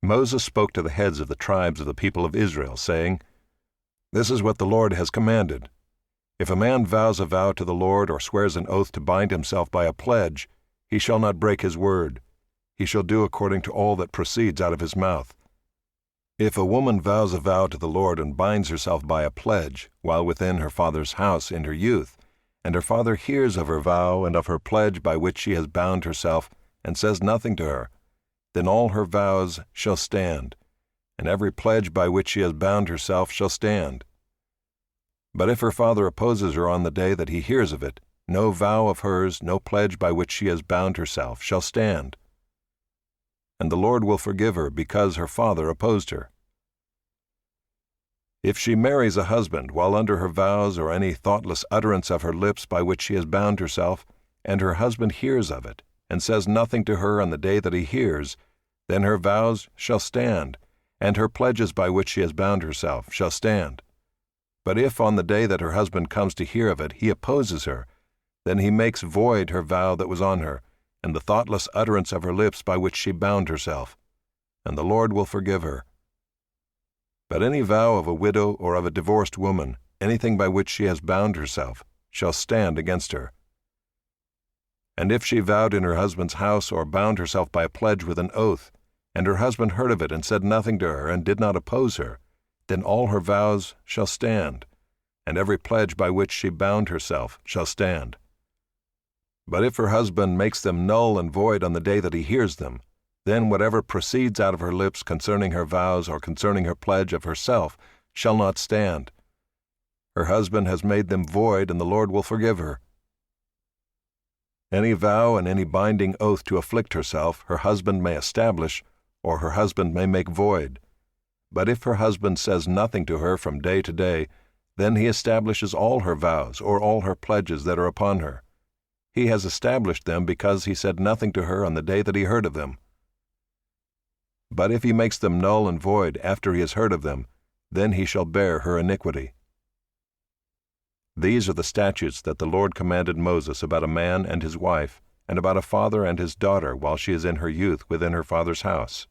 Moses spoke to the heads of the tribes of the people of Israel, saying, "This is what the Lord has commanded. If a man vows a vow to the Lord or swears an oath to bind himself by a pledge, he shall not break his word. He shall do according to all that proceeds out of his mouth. If a woman vows a vow to the Lord and binds herself by a pledge, while within her father's house in her youth, and her father hears of her vow and of her pledge by which she has bound herself, and says nothing to her, then all her vows shall stand, and every pledge by which she has bound herself shall stand. But if her father opposes her on the day that he hears of it, no vow of hers, no pledge by which she has bound herself, shall stand. And the Lord will forgive her because her father opposed her. If she marries a husband while under her vows or any thoughtless utterance of her lips by which she has bound herself, and her husband hears of it, and says nothing to her on the day that he hears, then her vows shall stand, and her pledges by which she has bound herself shall stand. But if on the day that her husband comes to hear of it he opposes her, then he makes void her vow that was on her, and the thoughtless utterance of her lips by which she bound herself, and the Lord will forgive her. But any vow of a widow or of a divorced woman, anything by which she has bound herself, shall stand against her. And if she vowed in her husband's house or bound herself by a pledge with an oath, and her husband heard of it and said nothing to her and did not oppose her, then all her vows shall stand, and every pledge by which she bound herself shall stand. But if her husband makes them null and void on the day that he hears them, then whatever proceeds out of her lips concerning her vows or concerning her pledge of herself shall not stand. Her husband has made them void, and the Lord will forgive her. Any vow and any binding oath to afflict herself her husband may establish, or her husband may make void. But if her husband says nothing to her from day to day, then he establishes all her vows or all her pledges that are upon her. He has established them because he said nothing to her on the day that he heard of them. But if he makes them null and void after he has heard of them, then he shall bear her iniquity. These are the statutes that the Lord commanded Moses about a man and his wife, and about a father and his daughter while she is in her youth within her father's house.